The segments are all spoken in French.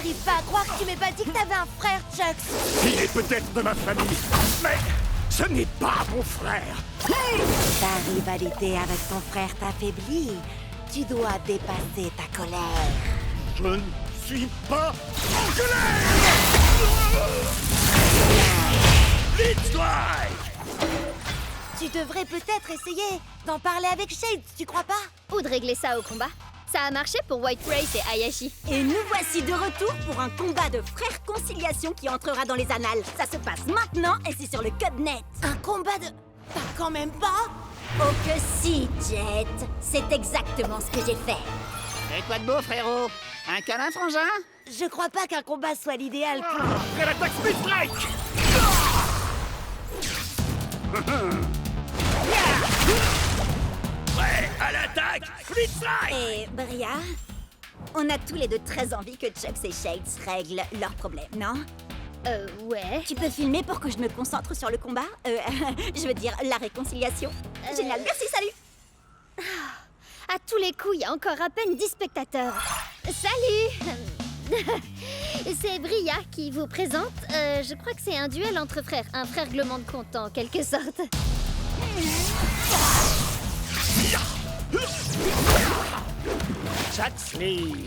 J'arrive pas à croire que tu m'aies pas dit que t'avais un frère, Chuck. Il est peut-être de ma famille, mais ce n'est pas mon frère. Ta rivalité avec ton frère t'affaiblit. Tu dois dépasser ta colère. Je ne suis pas en colère. Blitzstrike! Tu devrais peut-être essayer d'en parler avec Shades, tu crois pas? Ou de régler ça au combat. Ça a marché pour White Race et Hayashi. Et nous voici de retour pour un combat de frères conciliation qui entrera dans les annales. Ça se passe maintenant et c'est sur le Cubnet. Un combat de... T'as quand même pas? Oh que si, Jet. C'est exactement ce que j'ai fait. Et quoi de beau, frérot? Un câlin, frangin? Je crois pas qu'un combat soit l'idéal pour... Après l'attaque Blitzstrike! Prêt à l'attaque Blitzstrike! Et Bria, on a tous les deux très envie que Chucks et Shades règlent leurs problèmes, non? Ouais. Tu peux filmer pour que je me concentre sur le combat? Je veux dire, la réconciliation. Génial, merci, salut! À tous les coups, il y a encore à peine 10 spectateurs. Salut! C'est Bria qui vous présente. Je crois que c'est un duel entre frères. Un frère glement de compte, en quelque sorte. Chatsly!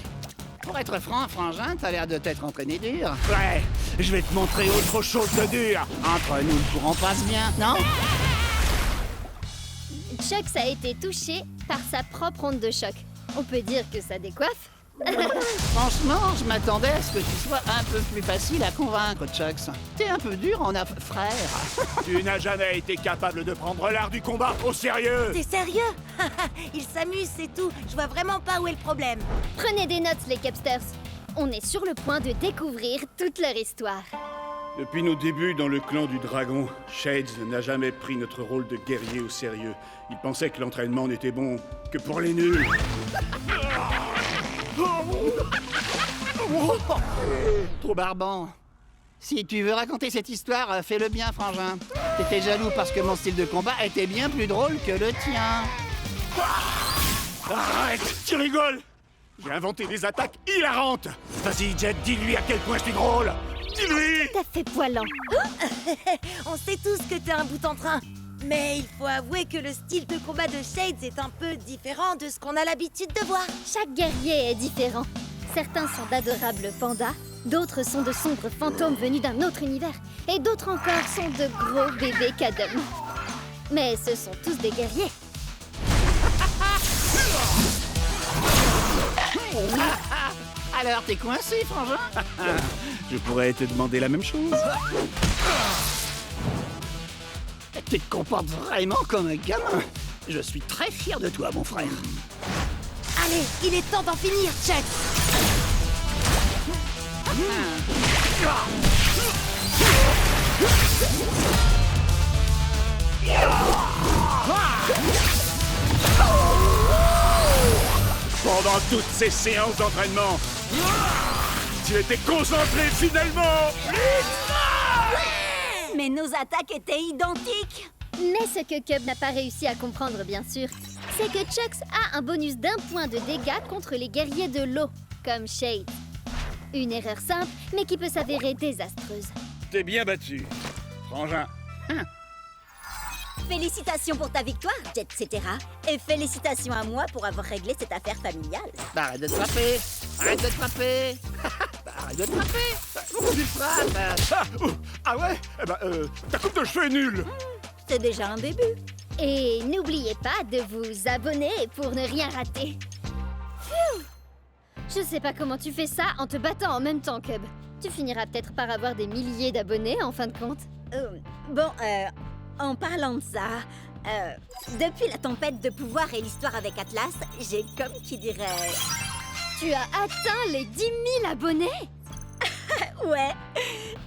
Pour être franc, frangin, t'as l'air de t'être entraîné dur. Ouais, je vais te montrer autre chose de dur. Entre nous, le courant passe bien, non? Chucks a été touché par sa propre onde de choc. On peut dire que ça décoiffe. Franchement, je m'attendais à ce que tu sois un peu plus facile à convaincre, Chucks. T'es un peu dur en frère. Tu n'as jamais été capable de prendre l'art du combat au sérieux. T'es sérieux? Il s'amuse, c'est tout. Je vois vraiment pas où est le problème. Prenez des notes, les Cubsters. On est sur le point de découvrir toute leur histoire. Depuis nos débuts dans le clan du dragon, Shades n'a jamais pris notre rôle de guerrier au sérieux. Il pensait que l'entraînement n'était bon que pour les nuls. Trop barbant. Si tu veux raconter cette histoire, fais-le bien, frangin. T'étais jaloux parce que mon style de combat était bien plus drôle que le tien. Arrête, tu rigoles. J'ai inventé des attaques hilarantes. Vas-y, Jet, dis-lui à quel point je suis drôle. Dis-lui. T'as fait poilant. On sait tous que t'es un bout en train. Mais il faut avouer que le style de combat de Shades est un peu différent de ce qu'on a l'habitude de voir. Chaque guerrier est différent. Certains sont d'adorables pandas, d'autres sont de sombres fantômes venus d'un autre univers, et d'autres encore sont de gros bébés cadums. Mais ce sont tous des guerriers. Alors, t'es coincé, frangin? Je pourrais te demander la même chose. Tu te comportes vraiment comme un gamin. Je suis très fier de toi, mon frère. Allez, il est temps d'en finir, Chuck. Pendant toutes ces séances d'entraînement, tu étais concentré finalement. Mais nos attaques étaient identiques. Mais ce que Cub n'a pas réussi à comprendre, bien sûr, c'est que Chucks a un bonus d'1 point de dégâts contre les guerriers de l'eau, comme Shade. Une erreur simple, mais qui peut s'avérer désastreuse. T'es bien battu, frangin. Félicitations pour ta victoire, Jet, etc. Et félicitations à moi pour avoir réglé cette affaire familiale. Arrête de te frapper. Arrête de te frapper. Arrête de te frapper. Pourquoi tu te frappes? Ah ouais? Eh ben, ta coupe de cheveux est nulle. C'est déjà un début. Et n'oubliez pas de vous abonner pour ne rien rater. Phew! Je sais pas comment tu fais ça en te battant en même temps, Cub. Tu finiras peut-être par avoir des milliers d'abonnés en fin de compte. En parlant de ça, depuis la tempête de pouvoir et l'histoire avec Atlas, j'ai comme qui dirait... Tu as atteint les 10 000 abonnés? Ouais,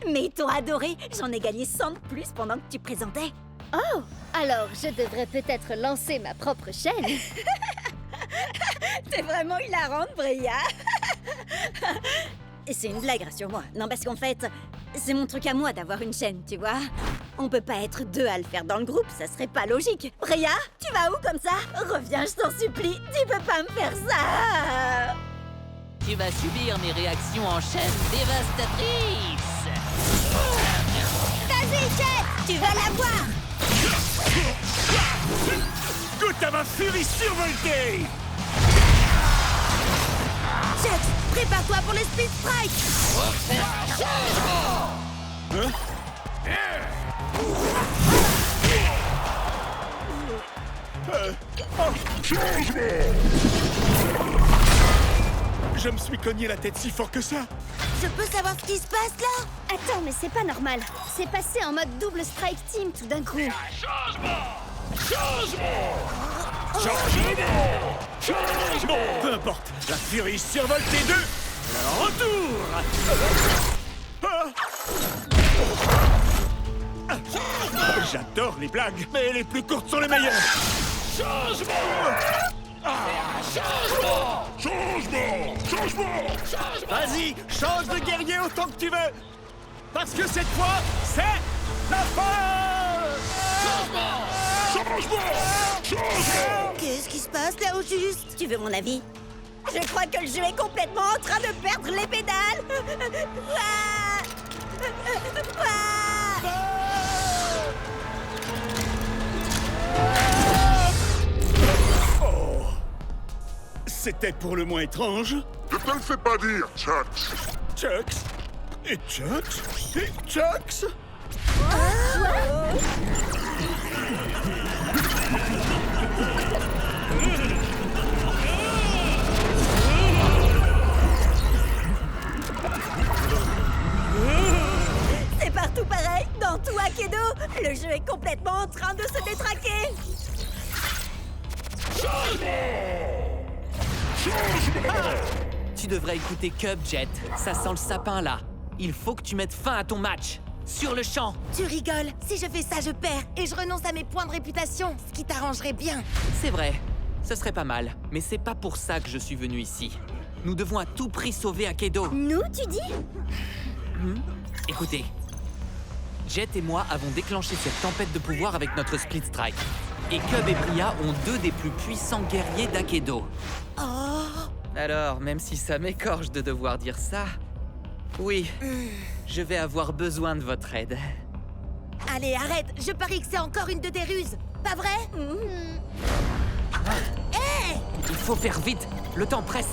mais ils t'ont adoré. J'en ai gagné 100 de plus pendant que tu présentais. Oh! Alors, je devrais peut-être lancer ma propre chaîne. T'es vraiment hilarante, Bria. C'est une blague, rassure-moi. Non, parce qu'en fait, c'est mon truc à moi d'avoir une chaîne, tu vois. On peut pas être deux à le faire dans le groupe, ça serait pas logique. Bria, tu vas où comme ça? Reviens, je t'en supplie. Tu peux pas me faire ça. Tu vas subir mes réactions en chaîne dévastatrices. Vas-y, Jet, tu vas l'avoir. Goûte à ma furie survoltée! Jet, prépare-toi pour les Speed Strike. Je me suis cogné la tête si fort que ça! Je peux savoir ce qui se passe là? Attends, mais c'est pas normal. C'est passé en mode double strike team tout d'un coup. Peu importe, la furie survoltée 2, le retour! J'adore les blagues, mais les plus courtes sont les meilleures! Vas-y, change de guerrier autant que tu veux! Parce que cette fois, c'est la fin! Qu'est-ce qui se passe là au juste? Tu veux mon avis? Je crois que le jeu est complètement en train de perdre les pédales. Ouah. Ouah. C'était pour le moins étrange. Ne te le fais pas dire, Chucks. Chucks? Et Chucks? Et Chucks? C'est partout pareil, dans tout Akedo. Le jeu est complètement en train de se détraquer. Tu devrais écouter Cub, Jet. Ça sent le sapin, là. Il faut que tu mettes fin à ton match. Sur le champ. Tu rigoles. Si je fais ça, je perds. Et je renonce à mes points de réputation. Ce qui t'arrangerait bien. C'est vrai. Ce serait pas mal. Mais c'est pas pour ça que je suis venu ici. Nous devons à tout prix sauver Akedo. Nous, tu dis? Écoutez. Jet et moi avons déclenché cette tempête de pouvoir avec notre Split Strike. Et Cub et Bria ont deux des plus puissants guerriers d'Akedo. Oh. Alors, même si ça m'écorche de devoir dire ça, oui, je vais avoir besoin de votre aide. Allez, arrête. Je parie que c'est encore une de tes ruses. Pas vrai? Hé! Il faut faire vite, le temps presse.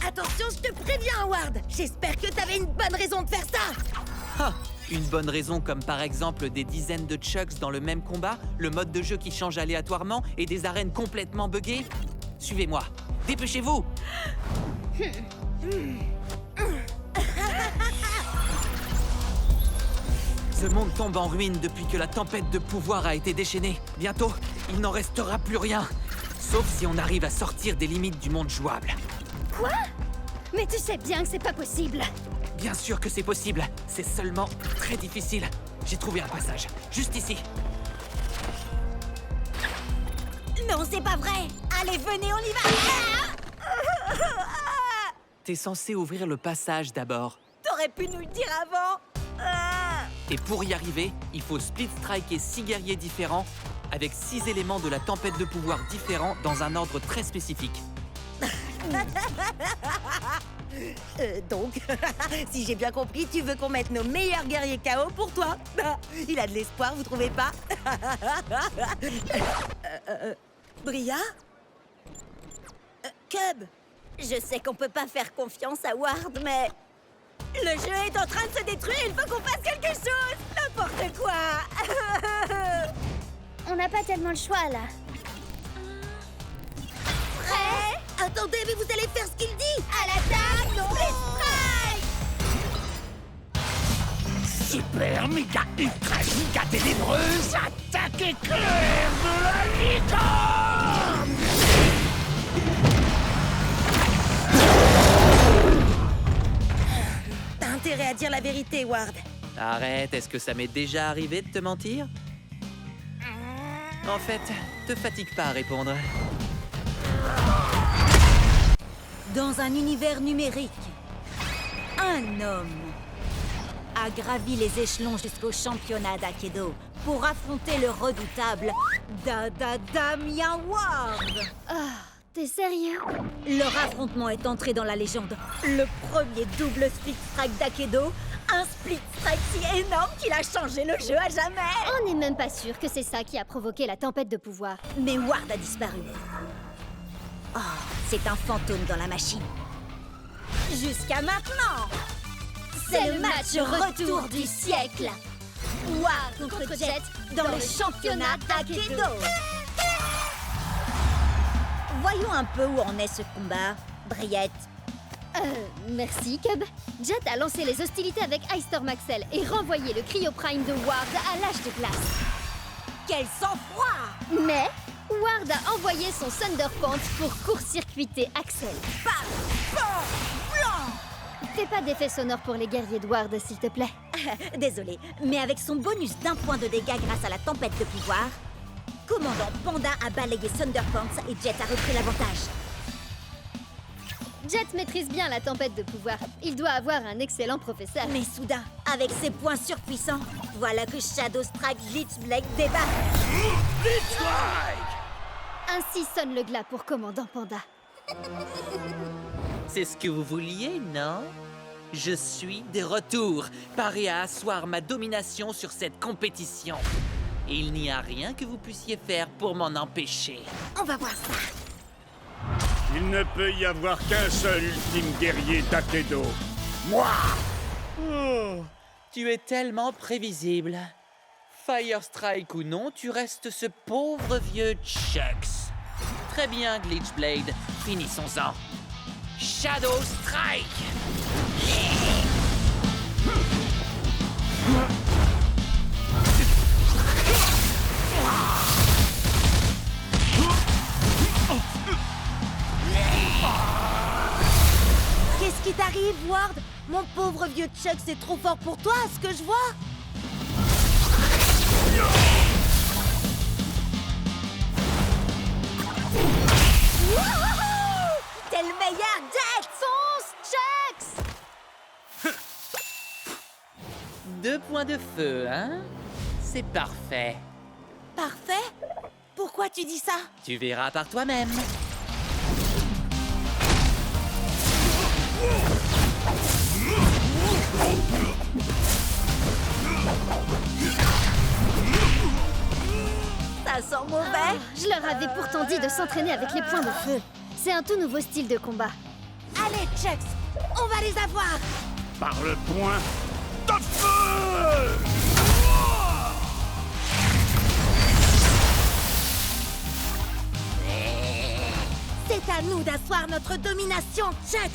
Attention, je te préviens, Howard. J'espère que t'avais une bonne raison de faire ça. Ah, une bonne raison comme par exemple des dizaines de Chucks dans le même combat, le mode de jeu qui change aléatoirement et des arènes complètement buggées. Suivez-moi, dépêchez-vous. Ce monde tombe en ruine depuis que la tempête de pouvoir a été déchaînée. Bientôt, il n'en restera plus rien. Sauf si on arrive à sortir des limites du monde jouable. Quoi? Mais tu sais bien que c'est pas possible. Bien sûr que c'est possible, c'est seulement très difficile. J'ai trouvé un passage, juste ici. Non, c'est pas vrai. Allez, venez, on y va. T'es censé ouvrir le passage d'abord. T'aurais pu nous le dire avant. Et pour y arriver, il faut split striker 6 guerriers différents avec 6 éléments de la tempête de pouvoir différents dans un ordre très spécifique. Donc, si j'ai bien compris, tu veux qu'on mette nos meilleurs guerriers KO pour toi. Il a de l'espoir, vous trouvez pas? Bria? Cub? Je sais qu'on peut pas faire confiance à Ward, mais... Le jeu est en train de se détruire, il faut qu'on fasse quelque chose. N'importe quoi. On n'a pas tellement le choix, là. Prêt? Attendez, mais vous allez faire ce qu'il dit! À l'attaque, non. Super méga ultra giga ténébreuse, attaque éclair de la licorne! T'as intérêt à dire la vérité, Ward. Arrête, est-ce que ça m'est déjà arrivé de te mentir? En fait, te fatigue pas à répondre. Dans un univers numérique, un homme a gravi les échelons jusqu'au championnat d'Aikido pour affronter le redoutable Damien Ward. T'es sérieux? Leur affrontement est entré dans la légende. Le premier double split strike d'Aikido, un split strike si énorme qu'il a changé le jeu à jamais. On n'est même pas sûr que c'est ça qui a provoqué la tempête de pouvoir. Mais Ward a disparu. Oh, c'est un fantôme dans la machine. Jusqu'à maintenant. C'est le match retour du siècle. Ward contre Jet dans le championnat d'Aikido. Voyons un peu où en est ce combat, Briette. Merci, Cub. Jet a lancé les hostilités avec Ice Storm Axel et renvoyé le Cryo Prime de Ward à l'âge de glace. Quel sang-froid! Mais Ward a envoyé son Thunder Pants pour court-circuiter Axel. Fais pas d'effet sonore pour les guerriers de Ward, s'il te plaît. Désolé, mais avec son bonus d'1 point de dégâts grâce à la tempête de pouvoir, Commandant Panda a balayé Thunder Pants et Jet a repris l'avantage. Jet maîtrise bien la tempête de pouvoir. Il doit avoir un excellent professeur. Mais soudain, avec ses points surpuissants, voilà que Shadow Strike Glitch Blade débarque. Ainsi sonne le glas pour Commandant Panda. C'est ce que vous vouliez, non? Je suis de retour, paré à asseoir ma domination sur cette compétition. Et il n'y a rien que vous puissiez faire pour m'en empêcher. On va voir ça. Il ne peut y avoir qu'un seul ultime guerrier d'Aikido. Moi! Oh, tu es tellement prévisible. Fire Strike ou non, tu restes ce pauvre vieux Chucks. Très bien, Glitchblade, finissons-en. Shadow Strike! Qu'est-ce qui t'arrive, Ward? Mon pauvre vieux Chuck, c'est trop fort pour toi, ce que je vois. Wouhou! T'es le meilleur, Jet! Fonce, Chucks! 2 points de feu, hein? C'est parfait. Parfait? Pourquoi tu dis ça? Tu verras par toi-même. Ça sent mauvais. Je leur avais pourtant dit de s'entraîner avec les points de feu. C'est un tout nouveau style de combat. Allez, Chucks, on va les avoir. Par le point de feu! C'est à nous d'asseoir notre domination, Chucks.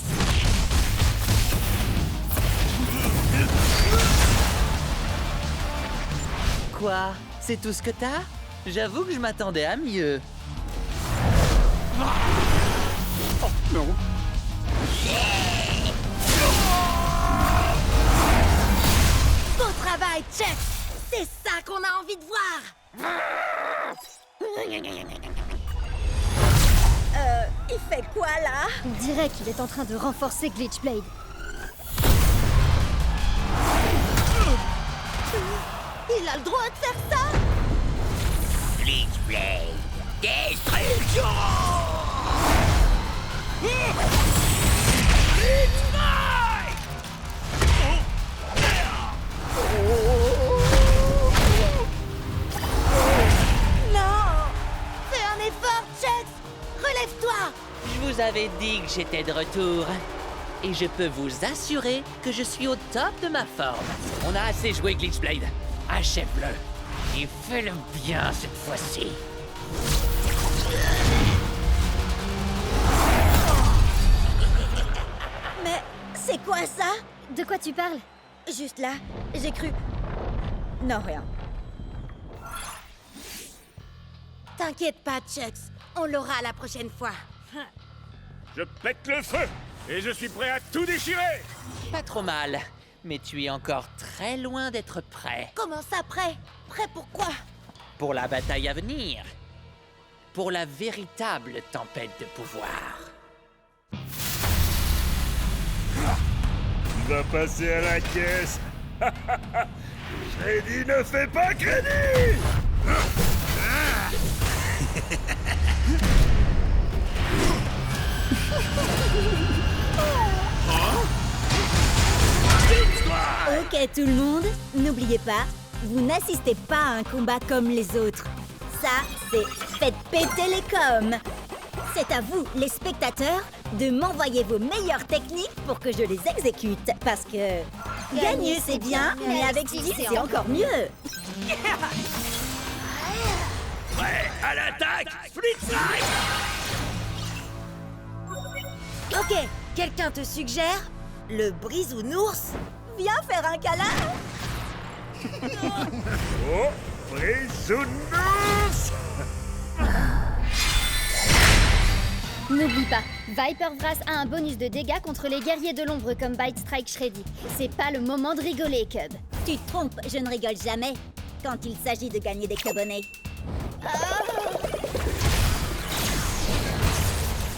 Quoi? C'est tout ce que t'as? J'avoue que je m'attendais à mieux. Oh non! Beau travail, Chucks. C'est ça qu'on a envie de voir. Il fait quoi, là? On dirait qu'il est en train de renforcer Glitchblade. Il a le droit de faire ça. Glitchblade, destruction! Non. Fais un effort, Chucks. Relève-toi. Je vous avais dit que j'étais de retour. Et je peux vous assurer que je suis au top de ma forme. On a assez joué, Glitchblade. Achève-le. Et fais-le bien cette fois-ci. Mais c'est quoi ça? De quoi tu parles? Juste là, j'ai cru... Non, rien. T'inquiète pas, Chucks. On l'aura la prochaine fois. Je pète le feu et je suis prêt à tout déchirer! Pas trop mal. Mais tu es encore très loin d'être prêt. Comment ça, prêt? Prêt pour quoi? Pour la bataille à venir. Pour la véritable tempête de pouvoir. va passer à la caisse. Shreddy ne fait pas crédit. Ok tout le monde, n'oubliez pas, vous n'assistez pas à un combat comme les autres. Ça, c'est faites péter les coms. C'est à vous, les spectateurs, de m'envoyer vos meilleures techniques pour que je les exécute. Parce que gagner c'est bien, mais avec style c'est encore mieux. Prêt à l'attaque, Split Strike. Ok, quelqu'un te suggère le brisounours? Viens faire un câlin. Oh, Brisounours. N'oublie pas, Viper Vrass a un bonus de dégâts contre les guerriers de l'ombre comme Bite Strike Shreddy. C'est pas le moment de rigoler, Cub. Tu te trompes, je ne rigole jamais quand il s'agit de gagner des cubonnets.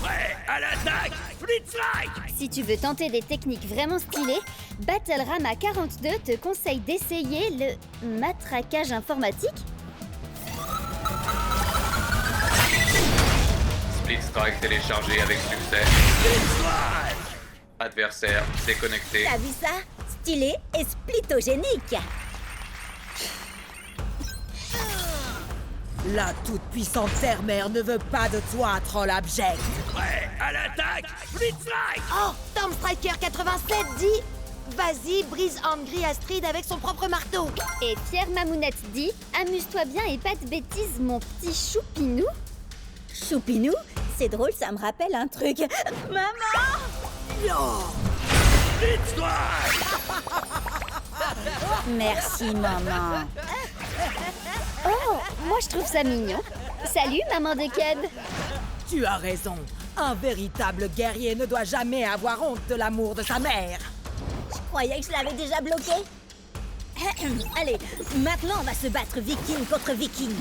Prêt à l'attaque, Split Strike. Si tu veux tenter des techniques vraiment stylées, Battle-Rama 42 te conseille d'essayer le matraquage informatique. Split Strike téléchargé avec succès. Adversaire déconnecté. T'as vu ça? Stylé et splitogénique. La toute-puissante Terre-Mère ne veut pas de toi, troll abject. Prêt à l'attaque, Split Strike. Oh, Storm Striker 87 dit vas-y, brise Angry Astrid avec son propre marteau. Et Pierre Mamounette dit amuse-toi bien et pas de bêtises, mon petit choupinou. Choupinou? C'est drôle, ça me rappelle un truc. Maman! Split Strike. Merci, maman. Oh, moi je trouve ça mignon. Salut, maman de Cub. Tu as raison. Un véritable guerrier ne doit jamais avoir honte de l'amour de sa mère. Je croyais que je l'avais déjà bloqué. Allez, maintenant on va se battre viking contre viking.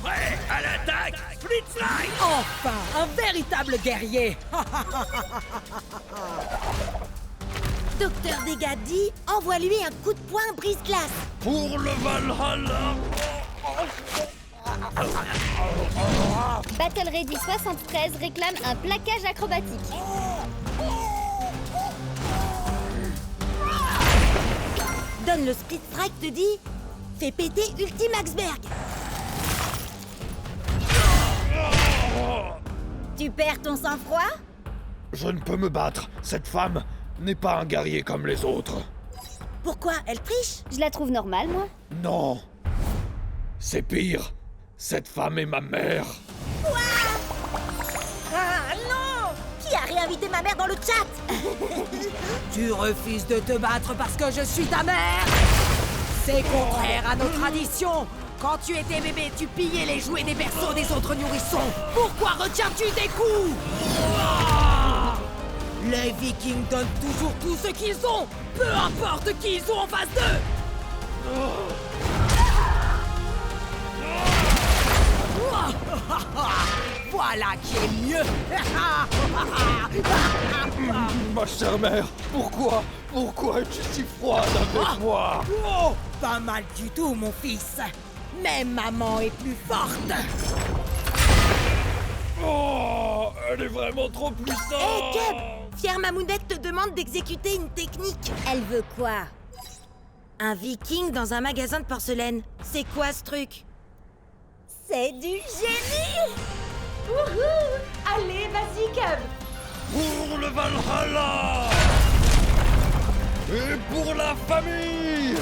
Prêt à l'attaque, Split Strike. Enfin, un véritable guerrier. Docteur Dégâts dit envoie-lui un coup de poing brise-glace. Pour le Valhalla. Battle Ready 73 réclame un plaquage acrobatique. Donne le Split Strike te dit fais péter Ultimaxberg. Tu perds ton sang-froid? Je ne peux me battre. Cette femme n'est pas un guerrier comme les autres. Pourquoi? Elle triche? Je la trouve normale, moi. Non. C'est pire. Cette femme est ma mère. Ah non! Qui a réinvité ma mère dans le chat? Tu refuses de te battre parce que je suis ta mère? C'est contraire à nos traditions. Quand tu étais bébé, tu pillais les jouets des berceaux des autres nourrissons. Pourquoi retiens-tu des coups? Les Vikings donnent toujours tout ce qu'ils ont, peu importe qui ils ont en face d'eux. Voilà qui est mieux. Ma chère mère, pourquoi es-tu si froide avec moi? Oh, pas mal du tout, mon fils. Mais maman est plus forte. Oh, elle est vraiment trop puissante. Hé, Cub! Fière Mamounette te demande d'exécuter une technique. Elle veut quoi? Un viking dans un magasin de porcelaine. C'est quoi ce truc? C'est du génie! Wouhou! Allez, vas-y, Cub! Pour le Valhalla. Et pour la famille.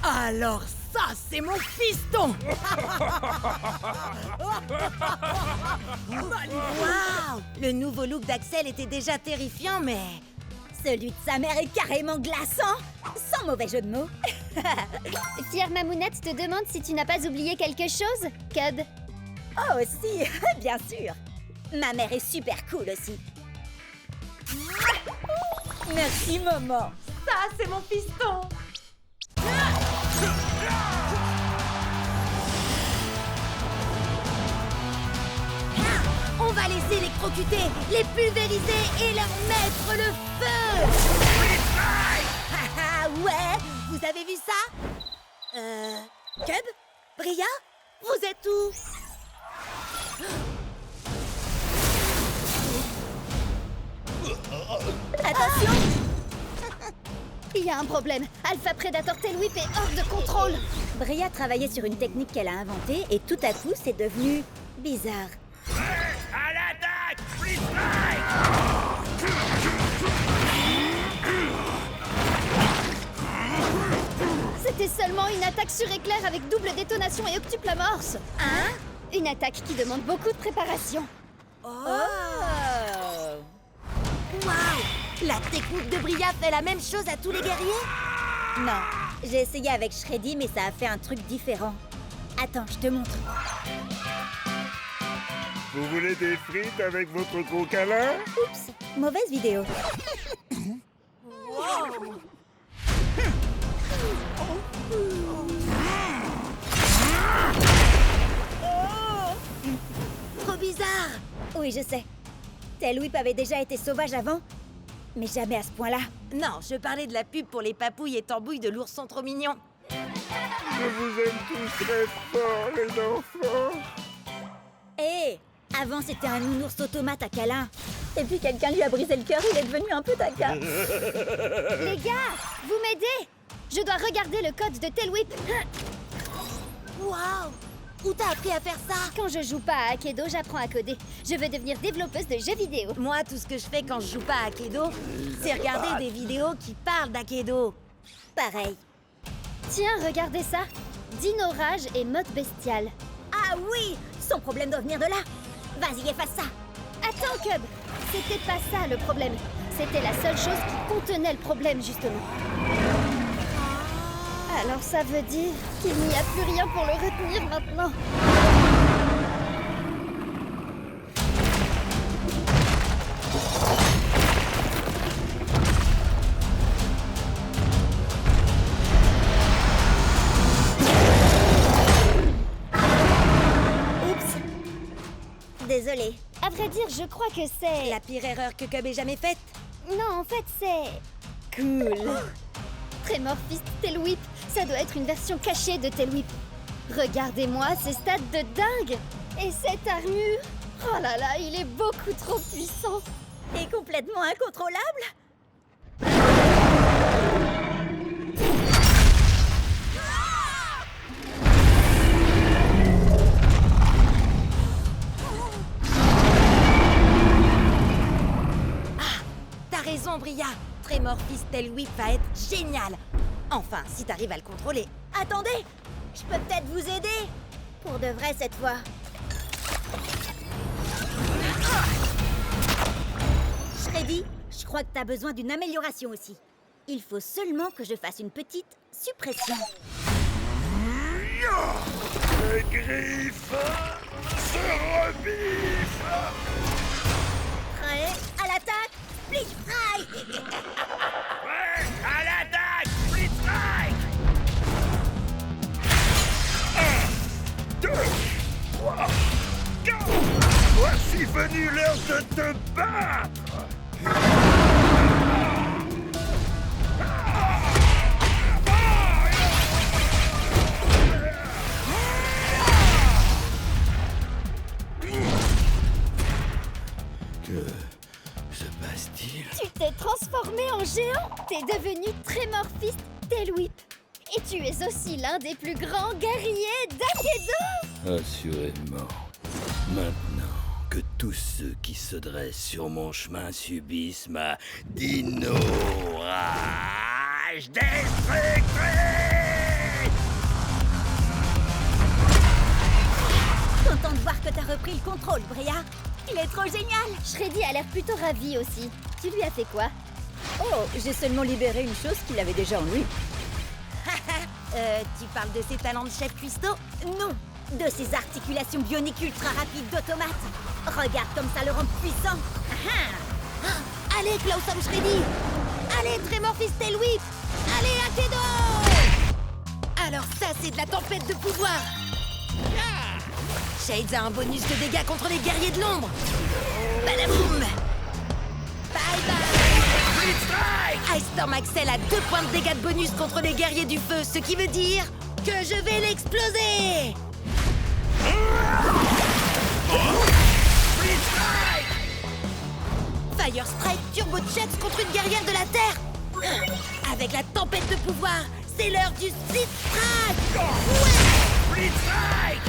Alors ça, c'est mon fiston. Waouh! Le nouveau look d'Axel était déjà terrifiant, mais... Celui de sa mère est carrément glaçant, sans mauvais jeu de mots. Fière Mamounette te demande si tu n'as pas oublié quelque chose, Cub. Oh si, bien sûr. Ma mère est super cool aussi. Merci maman. Ça, c'est mon fiston! électrocuter, les pulvériser et leur mettre le feu. Haha, ouais, vous avez vu ça? Cub? Bria? Vous êtes où? Attention! Il y a un problème. Alpha Predator Tail Whip est hors de contrôle. Bria travaillait sur une technique qu'elle a inventée et tout à coup, c'est devenu bizarre. À l'attaque! Freeze C'était seulement une attaque sur éclair avec double détonation et octuple amorce. Hein? Une attaque qui demande beaucoup de préparation. Waouh! La technique de Bria fait la même chose à tous les guerriers? Non, j'ai essayé avec Shreddy, mais ça a fait un truc différent. Attends, je te montre. Vous voulez des frites avec votre gros câlin? Oups, mauvaise vidéo. Trop bizarre! Oui, je sais. Tail Whip avait déjà été sauvage avant, mais jamais à ce point-là. Non, je parlais de la pub pour les papouilles et tambouilles de l'ourson trop mignon. Je vous aime tous très fort, les enfants. Hé, avant c'était un nounours automate à câlin. Et puis quelqu'un lui a brisé le cœur, il est devenu un peu taquin. Les gars, vous m'aidez? Je dois regarder le code de Tail Whip. Waouh! Où t'as appris à faire ça? Quand je joue pas à Akedo, j'apprends à coder. Je veux devenir développeuse de jeux vidéo. Moi, tout ce que je fais quand je joue pas à Akedo, c'est regarder des vidéos qui parlent d'Akedo. Pareil. Tiens, regardez ça. Dino Rage et mode bestial. Ah oui, son problème doit venir de là. Vas-y, efface ça. Attends, Cub. C'était pas ça le problème. C'était la seule chose qui contenait le problème, justement. Alors ça veut dire qu'il n'y a plus rien pour le retenir maintenant. Oups. Désolée. À vrai dire, je crois que c'est... La pire erreur que Cub ait jamais faite. Non, en fait, c'est... cool. Tremorfist Tail Whip, ça doit être une version cachée de Tail Whip. Regardez-moi ces stats de dingue. Et cette armure. Oh là là, il est beaucoup trop puissant. Et complètement incontrôlable. T'as raison, Bria. Tremorfist Tail Whip va être génial. Enfin, si t'arrives à le contrôler. Attendez, je peux peut-être vous aider. Pour de vrai cette fois. Shreddy, je crois que t'as besoin d'une amélioration aussi. Il faut seulement que je fasse une petite suppression. Les griffes se rebiffent. Prêt à l'attaque, Blitz Strike. Ouais, à l'attaque! Blitz Strike! 1, 2, 3, 4. Voici venu l'heure de te battre. Que se passe-t-il? Tu t'es transformé en géant. T'es devenu Tremorfist Tail Whip. Et tu es aussi l'un des plus grands guerriers d'Akedo. Assurément. Maintenant que tous ceux qui se dressent sur mon chemin subissent ma Dino Rage destructrice! Content de voir que t'as repris le contrôle, Bria. Il est trop génial. Shreddy a l'air plutôt ravi aussi. Tu lui as fait quoi? Oh, j'ai seulement libéré une chose qu'il avait déjà en lui. Tu parles de ses talents de chef cuistot? Non, de ses articulations bioniques ultra rapides d'automate. Regarde comme ça le rend puissant. Allez, Clawsome Shreddy! Allez, Tremorfist Tail Whip! Allez, Akedo! Alors ça, c'est de la tempête de pouvoir! Shades a un bonus de dégâts contre les guerriers de l'ombre! Badaboum! Bye bye! Ice Storm Axel a 2 points de dégâts de bonus contre les guerriers du feu, ce qui veut dire que je vais l'exploser! Fire Strike Turbo Chucks contre une guerrière de la Terre! Avec la tempête de pouvoir, c'est l'heure du Split Strike! Ouais! Split Strike!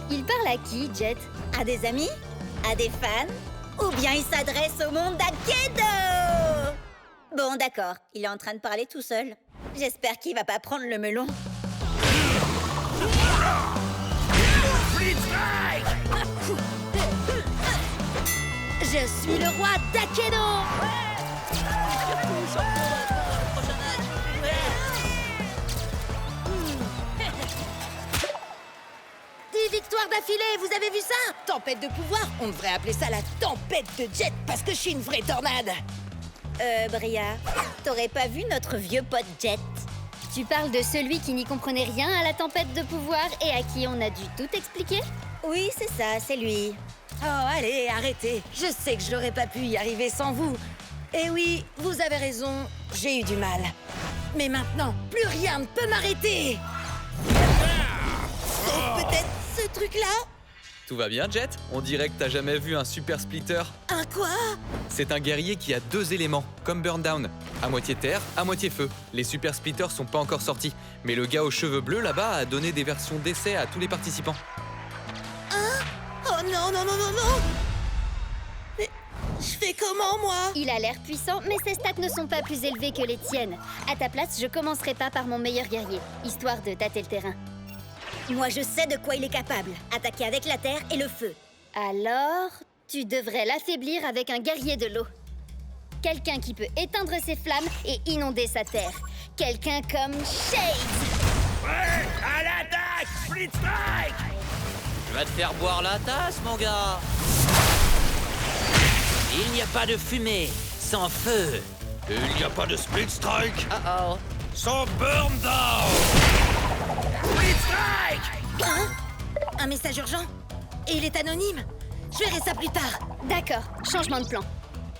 Il parle à qui, Jet? À des amis? À des fans? Ou bien il s'adresse au monde d'Akedo? Bon, d'accord, il est en train de parler tout seul. J'espère qu'il va pas prendre le melon. Je suis le roi d'Akedo! 10 victoires d'affilée, vous avez vu ça? Tempête de pouvoir, on devrait appeler ça la tempête de Jet parce que je suis une vraie tornade! Bria, t'aurais pas vu notre vieux pote Jet? Tu parles de celui qui n'y comprenait rien à la tempête de pouvoir et à qui on a dû tout expliquer? Oui, c'est ça, c'est lui. Oh, allez, arrêtez! Je sais que je n'aurais pas pu y arriver sans vous. Et oui, vous avez raison, j'ai eu du mal. Mais maintenant, plus rien ne peut m'arrêter! Sauf peut-être ce truc-là? Tout va bien, Jet? On dirait que t'as jamais vu un super splitter. Un quoi? C'est un guerrier qui a 2 éléments, comme Burndown. À moitié terre, à moitié feu. Les super splitters sont pas encore sortis. Mais le gars aux cheveux bleus là-bas a donné des versions d'essai à tous les participants. Hein? Oh non, non, non, non, non! Mais je fais comment, moi? Il a l'air puissant, mais ses stats ne sont pas plus élevées que les tiennes. À ta place, je commencerai pas par mon meilleur guerrier, histoire de tâter le terrain. Moi, je sais de quoi il est capable. Attaquer avec la terre et le feu. Alors, tu devrais l'affaiblir avec un guerrier de l'eau. Quelqu'un qui peut éteindre ses flammes et inonder sa terre. Quelqu'un comme Shades. Ouais, à l'attaque! Split Strike! Tu vas te faire boire la tasse, mon gars. Il n'y a pas de fumée sans feu. Il n'y a pas de Split Strike Oh. sans Burn Down! Split Strike! Hein? Un message urgent? Et il est anonyme? Je verrai ça plus tard. D'accord, changement de plan.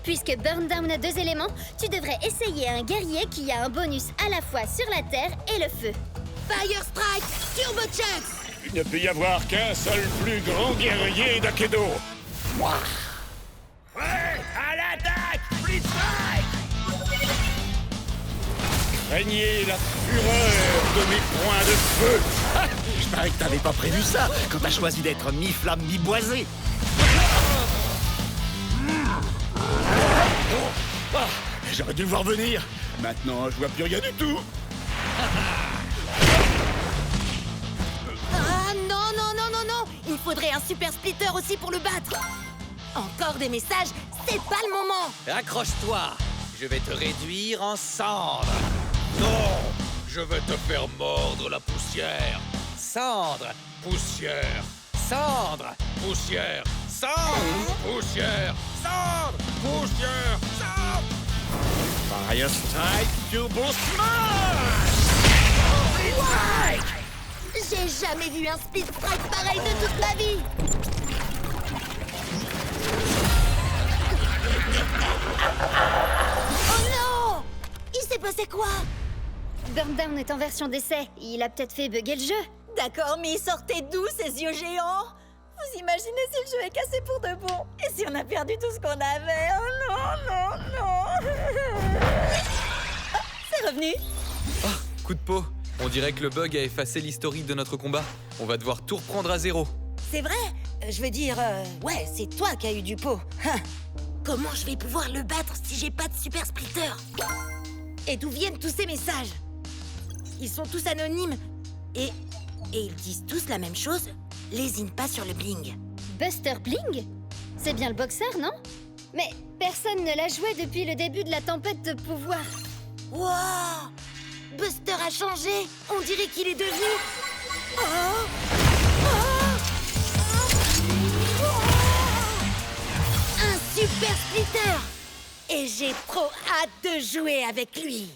Puisque Burndown a 2 éléments, tu devrais essayer un guerrier qui a un bonus à la fois sur la terre et le feu. Fire Strike Turbo Chucks! Il ne peut y avoir qu'un seul plus grand guerrier d'Akedo. Moi. Ouais, à l'attaque! Split Strike! Craignez la fureur de mes poings de feu. Ah, je parie que t'avais pas prévu ça quand t'as choisi d'être mi-flamme, mi-boisé. Ah, j'aurais dû le voir venir. Maintenant, je vois plus rien du tout. Ah non, non, non, non, non! Il faudrait un super splitter aussi pour le battre! Encore des messages, c'est pas le moment! Accroche-toi. Je vais te réduire en cendres. Non! Je vais te faire mordre la poussière! Cendres, Poussière! cendres. Poussière! Cendre! Poussière! Cendre! Poussière! Cendre! Fire Strike Turbo Smash! J'ai jamais vu un split strike pareil de toute ma vie! Oh non! Il s'est passé quoi? Burndown est en version d'essai. Il a peut-être fait bugger le jeu. D'accord, mais il sortait d'où ces yeux géants? Vous imaginez si le jeu est cassé pour de bon? Et si on a perdu tout ce qu'on avait? Oh non, non, non! Ah, c'est revenu! Ah, coup de peau. On dirait que le bug a effacé l'historique de notre combat. On va devoir tout reprendre à zéro. C'est vrai? Je veux dire, ouais, c'est toi qui as eu du pot. Hein. Comment je vais pouvoir le battre si j'ai pas de super splitter? Et d'où viennent tous ces messages? Ils sont tous anonymes. Et ils disent tous la même chose. Lésine pas sur le bling. Buster Bling? C'est bien le boxeur, non? Mais personne ne l'a joué depuis le début de la tempête de pouvoir. Wow! Buster a changé. On dirait qu'il est devenu... Oh! Un super splitter! Et j'ai trop hâte de jouer avec lui!